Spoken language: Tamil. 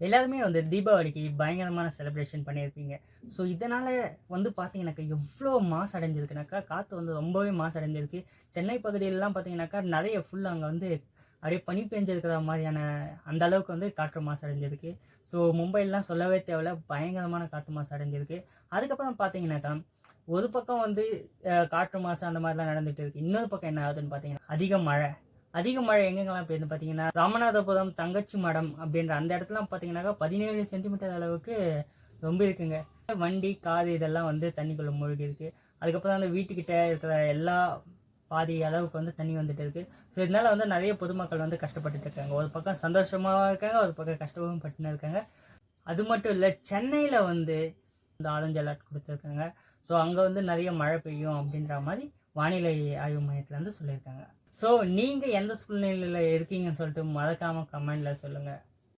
எல்லாருமே வந்து தீபாவளிக்கு பயங்கரமான செலிப்ரேஷன் பண்ணியிருப்பீங்க. ஸோ இதனால் வந்து பார்த்தீங்கன்னாக்கா எவ்வளோ மாசு அடைஞ்சிருக்குனாக்கா, காற்று வந்து ரொம்பவே மாசு அடைஞ்சிருக்கு. சென்னை பகுதியிலலாம் பார்த்தீங்கன்னாக்கா நிறைய ஃபுல்லாக அங்கே வந்து அப்படியே பனி பெஞ்சிருக்கிற மாதிரியான அந்த அளவுக்கு வந்து காற்று மாசு அடைஞ்சிருக்கு. ஸோ மும்பைலாம் சொல்லவே தேவையில்ல, பயங்கரமான காற்று மாசு அடைஞ்சிருக்கு. அதுக்கப்புறம் பார்த்தீங்கன்னாக்கா ஒரு பக்கம் வந்து காற்று மாசு அந்த மாதிரிலாம் நடந்துட்டு இருக்கு. இன்னொரு பக்கம் என்ன ஆகுதுன்னு பார்த்தீங்கன்னா அதிக மழை எங்கெங்கெல்லாம் பெய்யுதுன்னு பார்த்தீங்கன்னா, ராமநாதபுரம் தங்கச்சி மடம் அப்படின்ற அந்த இடத்துலாம் பார்த்தீங்கன்னாக்கா 17 சென்டிமீட்டர் அளவுக்கு ரொம்ப இருக்குங்க. வண்டி காரு இதெல்லாம் வந்து தண்ணிக்குள்ளே மூழ்கி இருக்கு. அதுக்கப்புறம் அந்த வீட்டுக்கிட்ட இருக்கிற எல்லா பாதி அளவுக்கு வந்து தண்ணி வந்துட்டு இருக்கு. ஸோ இதனால வந்து நிறைய பொதுமக்கள் வந்து கஷ்டப்பட்டுட்டு இருக்காங்க. ஒரு பக்கம் சந்தோஷமாக இருக்காங்க, ஒரு பக்கம் கஷ்டமும் பட்டுன்னு இருக்காங்க. அது மட்டும் இல்லை, சென்னையில் வந்து இந்த ஆரஞ்சு அலர்ட் கொடுத்துருக்காங்க. ஸோ அங்கே வந்து நிறைய மழை பெய்யும் அப்படின்ற மாதிரி வானிலை ஆய்வு மையத்துலேருந்து சொல்லியிருக்காங்க. ஸோ நீங்கள் எந்த சூழ்நிலையில் இருக்கீங்கன்னு சொல்லிட்டு மறக்காமல் கமெண்டில் சொல்லுங்கள்.